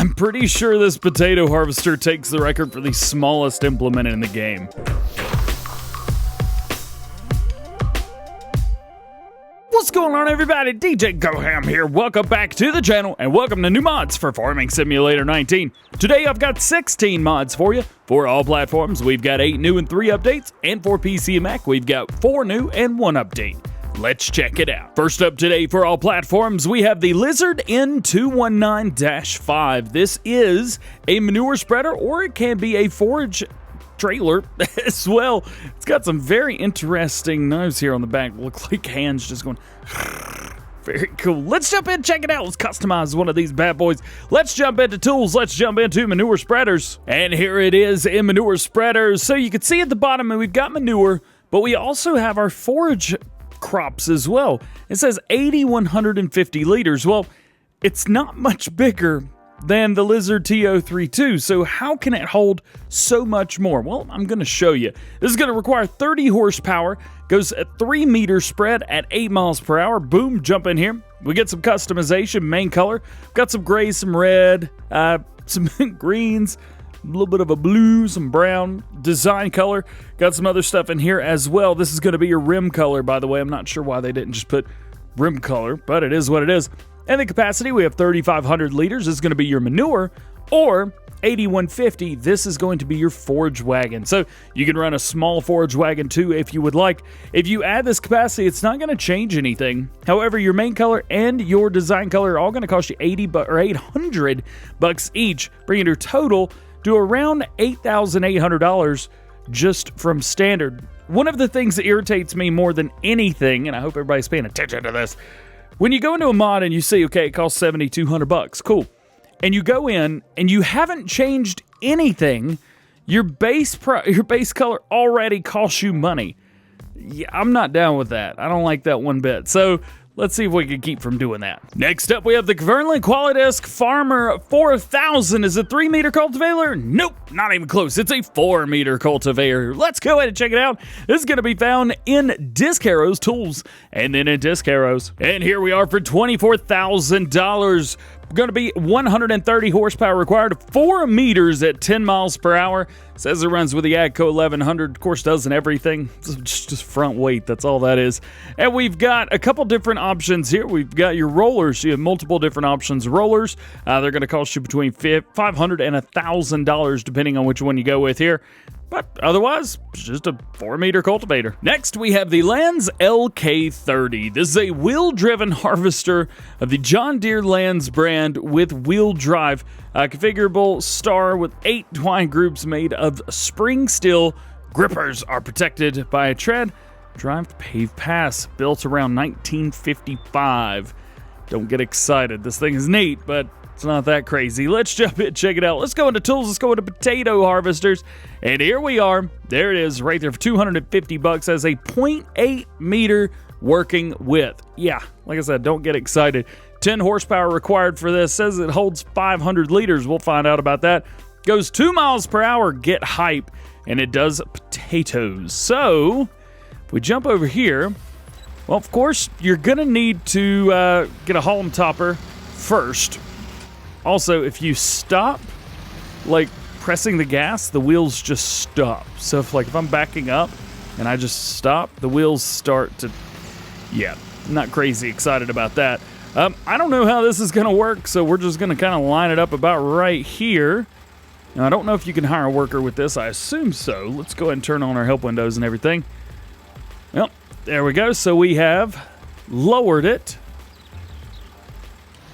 I'm pretty sure this potato harvester takes the record for the smallest implement in the game. What's going on, everybody? DjGoHam here. Welcome back to the channel and welcome to new mods for Farming Simulator 19. Today I've got 16 mods for you. For all platforms, we've got 8 new and 3 updates, and for PC and Mac, we've got 4 new and 1 update. Let's check it out. First up today for all platforms, we have the Lizard N219-5. This is a manure spreader, or it can be a forage trailer as well. It's got some very interesting knives here on the back. Look like hands just going very cool. Let's jump in, check it out. Let's customize one of these bad boys. Let's jump into tools. Let's jump into manure spreaders. And here it is in manure spreaders. So you can see at the bottom, we've got manure, but we also have our forage crops as well. It says 8,150 liters. Well, it's not much bigger than the Lizard TO32, so how can it hold so much more? Well, I'm going to show you. This is going to require 30 horsepower, goes at 3 meter spread at 8 miles per hour. Boom, jump in here. We get some customization, main color. Got some gray, some red, some greens, a little bit of a blue, some brown, design color. Got some other stuff in here as well. This is going to be your rim color, by the way. I'm not sure why they didn't just put rim color, but it is what it is. And the capacity, we have 3,500 liters. This is going to be your manure, or 8,150. This is going to be your forage wagon. So you can run a small forage wagon too if you would like. If you add this capacity, it's not going to change anything. However, your main color and your design color are all going to cost you $800 each, bringing your total to around $8,800 just from standard. One of the things that irritates me more than anything, and I hope everybody's paying attention to this, when you go into a mod and you see, okay, it costs $7,200, cool, and you go in and you haven't changed anything, your base color already costs you money. Yeah, I'm not down with that. I don't like that one bit. So let's see if we can keep from doing that. Next up, we have the Kverneland Qualidisc Farmer 4000. Is it 3 meter cultivator? Nope, not even close. It's a 4 meter cultivator. Let's go ahead and check it out. This is going to be found in Disc Arrows Tools and then in Disc Arrows. And here we are for $24,000. Going to be 130 horsepower required, 4 meters at 10 miles per hour. Says it runs with the AGCO 1100. Of course, doesn't everything. Just front weight. That's all that is. And we've got a couple different options here. We've got your rollers. You have multiple different options. Rollers, they're going to cost you between $500 and $1,000 depending on which one you go with here. But otherwise, it's just a 4 meter cultivator. Next, we have the Lanz LK30. This is a wheel-driven harvester of the John Deere Lanz brand with wheel drive. Configurable star with 8 twine groups made of spring steel. Grippers are protected by a tread drive paved pass built around 1955. Don't get excited. This thing is neat, but it's not that crazy. Let's jump in, check it out. Let's go into tools. Let's go into potato harvesters. And here we are. There it is right there for $250 as a 0.8 meter working width. Yeah, like I said, don't get excited. 10 horsepower required for this. Says it holds 500 liters. We'll find out about that. Goes 2 miles per hour. Get hype. And it does potatoes. So if we jump over here, well, of course, you're going to need to get a haulm topper first. Also, if you stop, like, pressing the gas, the wheels just stop. So if I'm backing up and I just stop, the wheels start to, yeah, not crazy excited about that. I don't know how this is going to work, so we're just going to kind of line it up about right here. Now, I don't know if you can hire a worker with this. I assume so. Let's go ahead and turn on our help windows and everything. Well, there we go. So we have lowered it.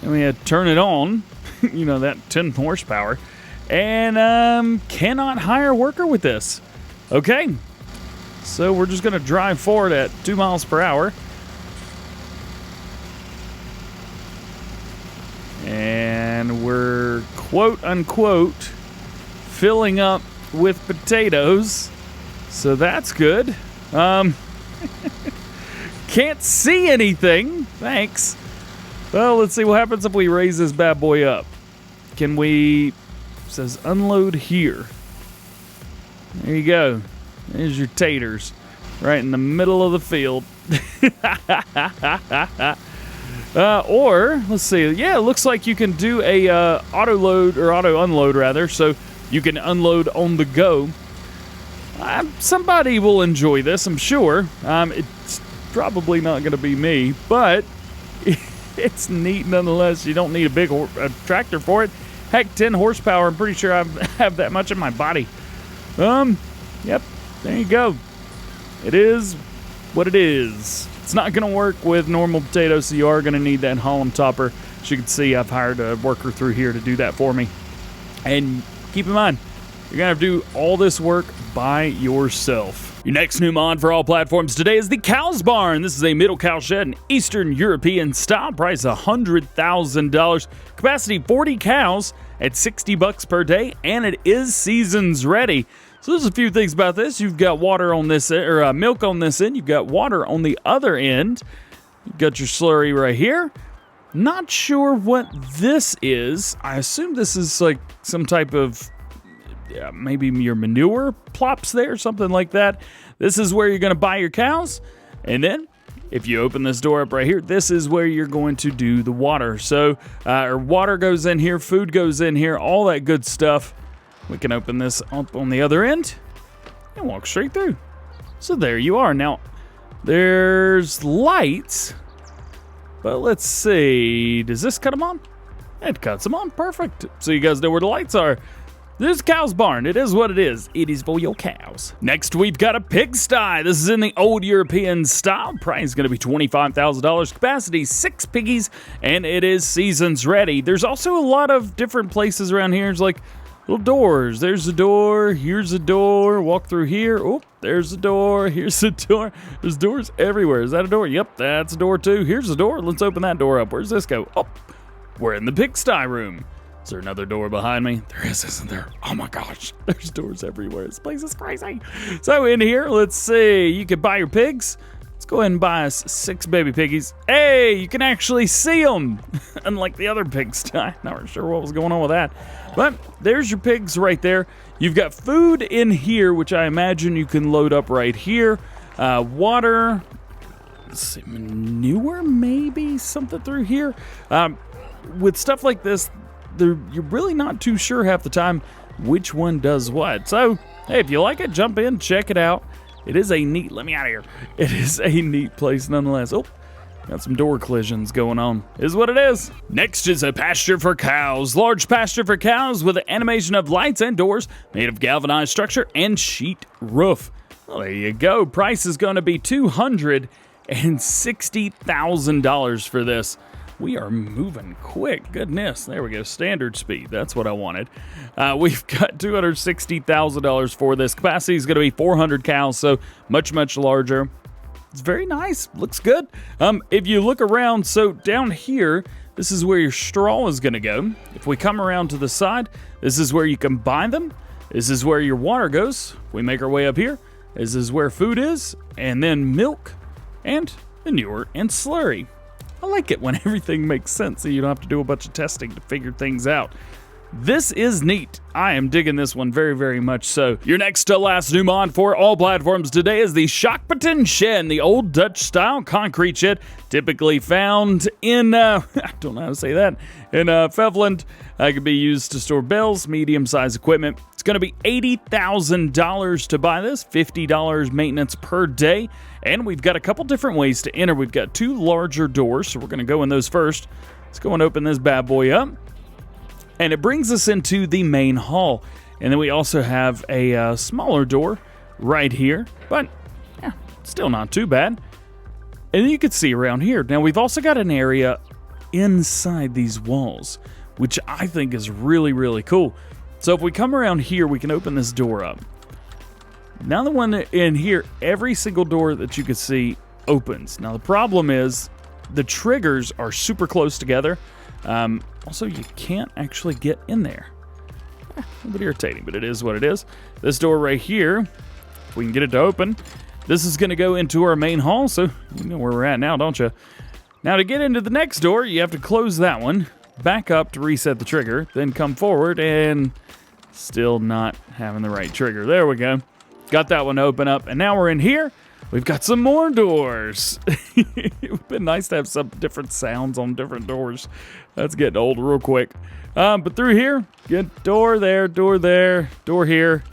And we had to turn it on. You know, that 10 horsepower. And cannot hire a worker with this. Okay. So we're just going to drive forward at 2 miles per hour. And we're, quote unquote, filling up with potatoes. So that's good. Can't see anything. Thanks. Well, let's see what happens if we raise this bad boy up. Can we... It says unload here. There you go. There's your taters. Right in the middle of the field. Or, let's see, yeah, it looks like you can do a auto load, or auto unload rather, so you can unload on the go. Somebody will enjoy this, I'm sure. It's probably not going to be me, but it's neat nonetheless. You don't need a big tractor for it. Heck, 10 horsepower, I'm pretty sure I have that much in my body. Yep, there you go. It is what it is. It's not going to work with normal potatoes, so you are going to need that Holland topper. As you can see, I've hired a worker through here to do that for me. And keep in mind, you're going to have to do all this work by yourself. Your next new mod for all platforms today is the Cows Barn. This is a middle cow shed in Eastern European style. Price $100,000. Capacity 40 cows at $60 per day, and it is seasons ready. So there's a few things about this. You've got water on this, or milk on this end. You've got water on the other end. You've got your slurry right here. Not sure what this is. I assume this is like some type of, maybe your manure plops there, something like that. This is where you're going to buy your cows. And then if you open this door up right here, this is where you're going to do the water. So water goes in here, food goes in here, all that good stuff. We can open this up on the other end and walk straight through. So there you are. Now, there's lights, but let's see. Does this cut them on? It cuts them on. Perfect. So you guys know where the lights are. This is Cow's Barn. It is what it is. It is for your cows. Next, we've got a pigsty. This is in the old European style. Price is going to be $25,000. Capacity 6 piggies, and it is seasons ready. There's also a lot of different places around here. It's like little doors. There's a door. Here's a door. Walk through here. Oh, there's a door. Here's a door. There's doors everywhere. Is that a door? Yep, that's a door too. Here's a door. Let's open that door up. Where's this go? Oh, we're in the pigsty room. Is there another door behind me? There is, isn't there? Oh my gosh, there's doors everywhere. This place is crazy. So in here, let's see. You can buy your pigs. Let's go ahead and buy us 6 baby piggies. Hey, you can actually see them. Unlike the other pigsty. Not sure what was going on with that. But there's your pigs right there. You've got food in here, which I imagine you can load up right here. Water. Let's see, manure maybe? Something through here. With stuff like this, you're really not too sure half the time which one does what. So, hey, if you like it, jump in, check it out. It is a neat, let me out of here. It is a neat place nonetheless. Oh, got some door collisions going on. Is what it is. Next is a Pasture for Cows. Large pasture for cows with an animation of lights and doors made of galvanized structure and sheet roof. Well, there you go. Price is going to be $260,000 for this. We are moving quick. Goodness. There we go. Standard speed. That's what I wanted. We've got $260,000 for this. Capacity is going to be 400 cows, so much, much larger. It's very nice. Looks good. If you look around, so down here, this is where your straw is going to go. If we come around to the side, this is where you combine them. This is where your water goes. We make our way up here. This is where food is, and then milk and manure and slurry. I like it when everything makes sense so you don't have to do a bunch of testing to figure things out. This is neat. I am digging this one very, very much so. Your next to last new mod for all platforms today is the Shokbeton Shed, the old Dutch style concrete shed, typically found in, I don't know how to say that, in Kverneland. It can be used to store bales, medium-sized equipment. It's going to be $80,000 to buy this, $50 maintenance per day. And we've got a couple different ways to enter. We've got 2 larger doors, so we're going to go in those first. Let's go and open this bad boy up. And it brings us into the main hall. And then we also have a smaller door right here. But, yeah, still not too bad. And then you can see around here. Now, we've also got an area inside these walls, which I think is really, really cool. So if we come around here, we can open this door up. Now the one in here, every single door that you can see opens. Now the problem is the triggers are super close together. Also, you can't actually get in there. A little bit irritating, but it is what it is. This door right here, if we can get it to open, this is going to go into our main hall, so you know where we're at now, don't you? Now to get into the next door, you have to close that one, back up to reset the trigger, then come forward, and still not having the right trigger. There we go. Got that one open up, and now we're in here. We've got some more doors. It would have been nice to have some different sounds on different doors. That's getting old real quick. But through here, get door there, door here.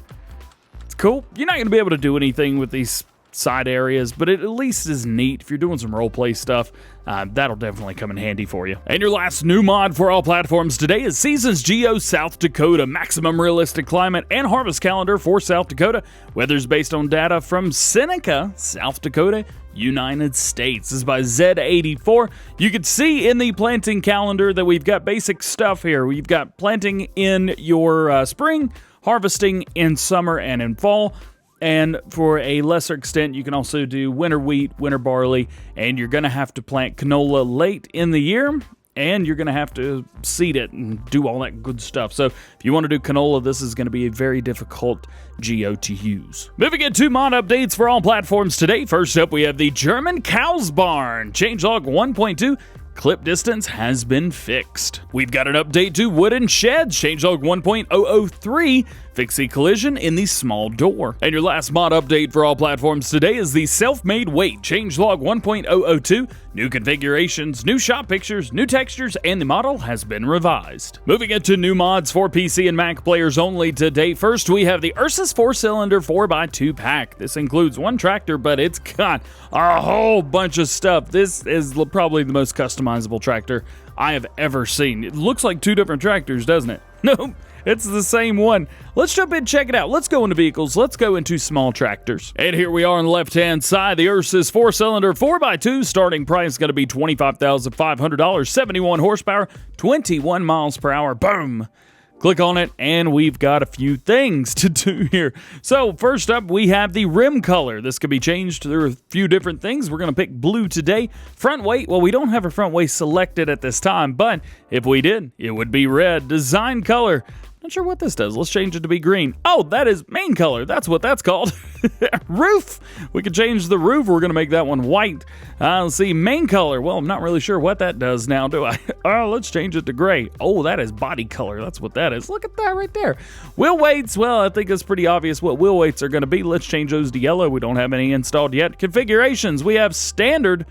It's cool. You're not going to be able to do anything with these side areas, but it at least is neat. If you're doing some roleplay stuff, that'll definitely come in handy for you. And your last new mod for all platforms today is SeasonsGeo South Dakota. Maximum realistic climate and harvest calendar for South Dakota. Weather's based on data from Seneca, South Dakota, United States. This is by Z84. You can see in the planting calendar that we've got basic stuff here. We've got planting in your spring, harvesting in summer and in fall. And for a lesser extent, you can also do winter wheat, winter barley, and you're going to have to plant canola late in the year, and you're going to have to seed it and do all that good stuff. So if you want to do canola, this is going to be a very difficult geo to use. Moving into mod updates for all platforms today. First up, we have the German Cows Barn. Changelog 1.2. Clip distance has been fixed. We've got an update to wooden sheds. Changelog 1.003. Fix the collision in the small door. And your last mod update for all platforms today is the self-made weight. Changelog 1.002. New configurations, new shop pictures, new textures, and the model has been revised. Moving into new mods for PC and Mac players only today. First, we have the Ursus 4-cylinder 4x2 pack. This includes one tractor, but it's got a whole bunch of stuff. This is probably the most customizable tractor I have ever seen. It looks like two different tractors, doesn't it? Nope. It's the same one. Let's jump in and check it out. Let's go into vehicles. Let's go into small tractors. And here we are on the left-hand side. The Ursus 4-cylinder 4x2 starting price is going to be $25,500, 71 horsepower, 21 miles per hour. Boom. Click on it, and we've got a few things to do here. So first up, we have the rim color. This could be changed. There are a few different things. We're going to pick blue today. Front weight, well, we don't have a front weight selected at this time, but if we did, it would be red. Design color. Not sure what this does. Let's change it to be green. Oh, that is main color. That's what that's called. Roof. We could change the roof. We're going to make that one white. Let's see. Main color. Well, I'm not really sure what that does now, do I? Oh, let's change it to gray. Oh, that is body color. That's what that is. Look at that right there. Wheel weights. Well, I think it's pretty obvious what wheel weights are going to be. Let's change those to yellow. We don't have any installed yet. Configurations. We have standard.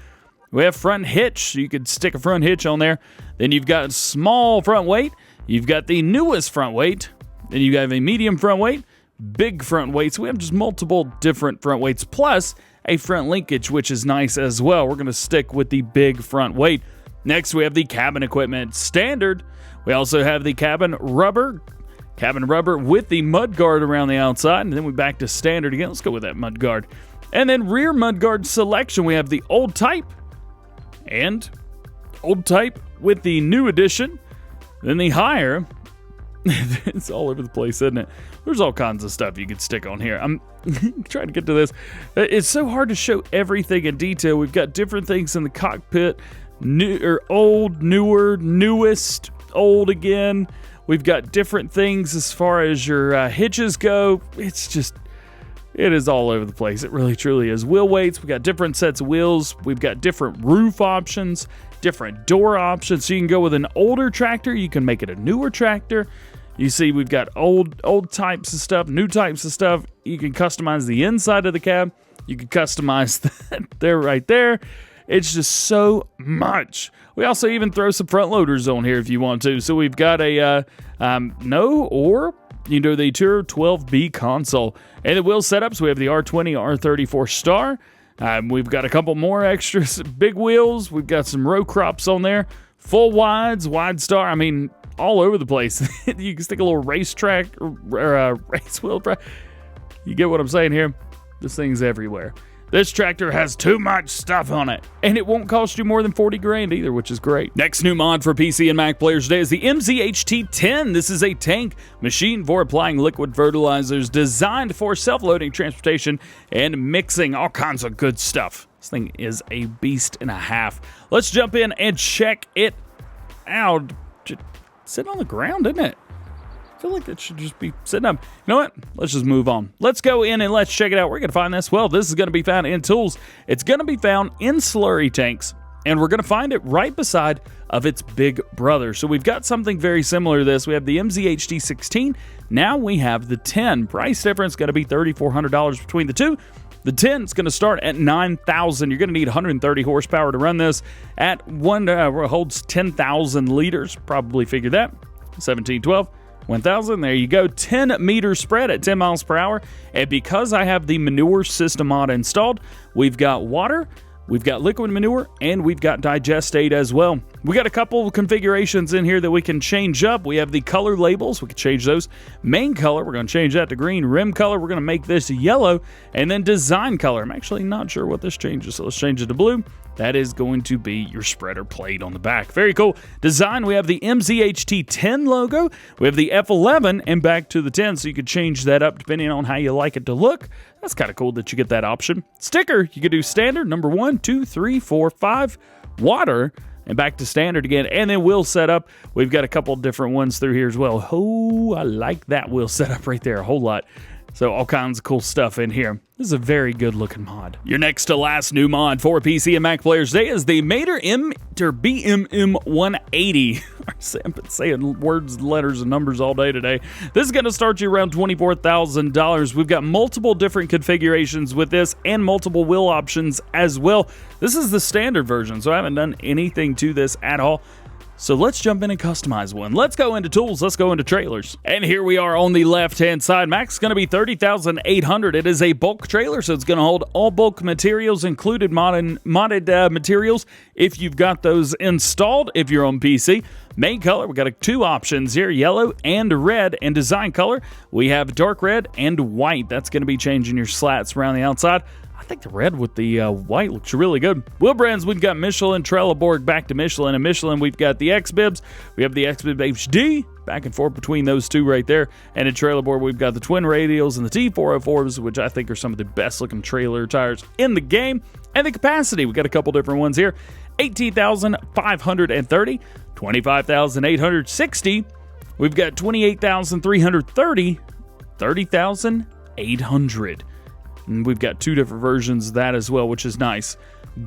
We have front hitch. You could stick a front hitch on there. Then you've got small front weight. You've got the newest front weight, then you have a medium front weight, big front weights. We have just multiple different front weights, plus a front linkage, which is nice as well. We're going to stick with the big front weight. Next, we have the cabin equipment standard. We also have the cabin rubber with the mud guard around the outside, and then we back to standard again. Let's go with that mud guard. And then rear mud guard selection, we have the old type and old type with the new edition. Then the higher, it's all over the place, isn't it? There's all kinds of stuff you could stick on here. I'm trying to get to this. It's so hard to show everything in detail. We've got different things in the cockpit, new or old, newer, newest, old again. We've got different things as far as your hitches go. It is all over the place. It really, truly is. Wheel weights, we've got different sets of wheels. We've got different roof options, different door options. So you can go with an older tractor. You can make it a newer tractor. You see, we've got old types of stuff, new types of stuff. You can customize the inside of the cab. You can customize that there, right there. It's just so much. We also even throw some front loaders on here if you want to. So we've got a you know, the Tour 12B console. And the wheel setups, we have the R20, R34 Star. We've got a couple more extras, big wheels. We've got some row crops on there. Full wides, wide star. I mean, all over the place. You can stick a little racetrack or a race wheel. You get what I'm saying here? This thing's everywhere. This tractor has too much stuff on it, and it won't cost you more than 40 grand either, which is great. Next new mod for PC and Mac players today is the MZHT-10. This is a tank machine for applying liquid fertilizers, designed for self-loading transportation and mixing all kinds of good stuff. This thing is a beast and a half. Let's jump in and check it out. Just sitting on the ground, isn't it? I feel like it should just be sitting up. You know what? Let's just move on. Let's go in and let's check it out. We're going to find this. Well, this is going to be found in tools. It's going to be found in slurry tanks, and we're going to find it right beside of its big brother. So we've got something very similar to this. We have the MZHT-16. Now we have the 10. Price difference going to be $3,400 between the two. The 10 is going to start at 9,000. You're going to need 130 horsepower to run this. At one holds 10,000 liters. Probably figure that. 1712. 1,000. There you go. 10 meter spread at 10 miles per hour. And because I have the manure system mod installed, we've got water, we've got liquid manure, and we've got digestate as well. We got a couple of configurations in here that we can change up. We have the color labels. We can change those. Main color, we're going to change that to green. Rim color, we're going to make this yellow. And then design color, I'm actually not sure what this changes, so let's change it to blue. That is going to be your spreader plate on the back. Very cool. Design, we have the MZHT10 logo. We have the F11 and back to the 10, so you could change that up depending on how you like it to look. That's kind of cool that you get that option. Sticker, you could do standard, number 1, 2, 3, 4, 5, water, and back to standard again. And then wheel setup, we've got a couple different ones through here as well. Oh, I like that wheel setup right there a whole lot. So all kinds of cool stuff in here. This is a very good looking mod. Your next to last new mod for PC and Mac players today is the Maitre BMM 180. I've been saying words, letters, and numbers all day today. This is going to start you around $24,000. We've got multiple different configurations with this and multiple wheel options as well. This is the standard version, so I haven't done anything to this at all. So let's jump in and customize one. Let's go into tools. Let's go into trailers. And here we are on the left-hand side. Max going to be $30,800. It is a bulk trailer, so it's going to hold all bulk materials, included modded materials, if you've got those installed, if you're on PC. Main color, we got two options here, yellow and red. And design color, we have dark red and white. That's going to be changing your slats around the outside. I think the red with the white looks really good. Wheel brands, we've got Michelin, Trelleborg, back to Michelin. And Michelin, we've got the X-Bibs. We have the X-Bib HD, back and forth between those two right there. And in Trelleborg, we've got the twin radials and the T404s, which I think are some of the best looking trailer tires in the game. And the capacity, we've got a couple different ones here. 18,530, 25,860. We've got 28,330, 30,800. And we've got two different versions of that as well, which is nice.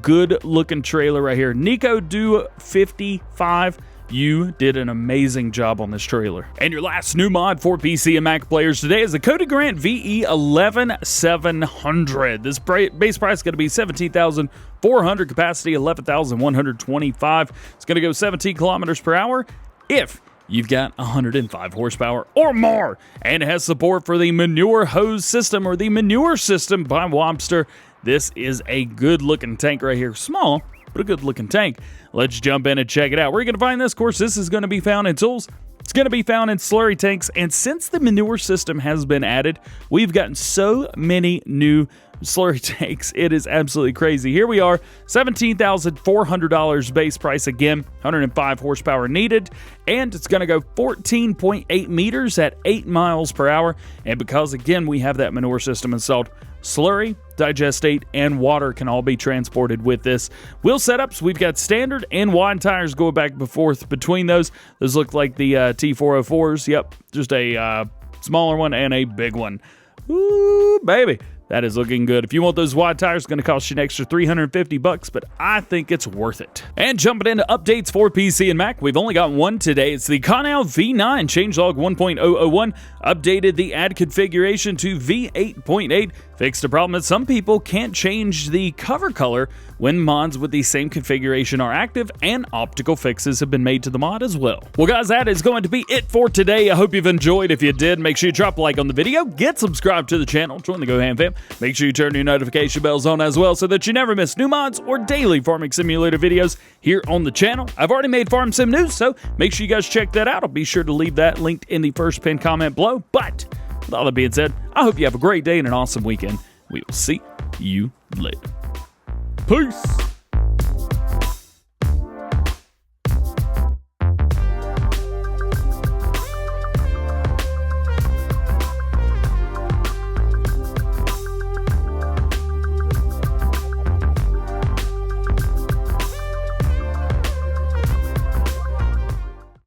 Good looking trailer right here. Nico Do 55. You did an amazing job on this trailer. And your last new mod for PC and Mac players today is the Dakota Garant VE 11700. This base price is going to be $17,400, capacity 11,125. It's going to go 17 kilometers per hour if you've got 105 horsepower or more, and it has support for the manure hose system or the manure system by Wobster. This is a good looking tank right here. Small, but a good looking tank. Let's jump in and check it out. Where are you going to find this? Of course, this is going to be found in tools. It's going to be found in slurry tanks, and since the manure system has been added, we've gotten so many new slurry tanks. It is absolutely crazy. Here we are, $17,400 base price again, 105 horsepower needed, and it's going to go 14.8 meters at 8 miles per hour. And because, again, we have that manure system installed, slurry, digestate, and water can all be transported with this. Wheel setups, we've got standard and wide tires going back and forth between those. Those look like the T404s. Yep, just a smaller one and a big one. Ooh, baby. That is looking good. If you want those wide tires, it's going to cost you an extra $350, but I think it's worth it. And jumping into updates for PC and Mac, we've only got one today. It's the Canal V9 changelog 1.001, updated the add configuration to V8.8, fixed a problem that some people can't change the cover color when mods with the same configuration are active, and optical fixes have been made to the mod as well. Well, guys, that is going to be it for today. I hope you've enjoyed. If you did, make sure you drop a like on the video, get subscribed to the channel, join the GoHamFam. Make sure you turn your notification bells on as well so that you never miss new mods or daily farming simulator videos here on the channel. I've already made Farm Sim News, so make sure you guys check that out. I'll be sure to leave that linked in the first pinned comment below. But with all that being said, I hope you have a great day and an awesome weekend. We will see you later. Peace.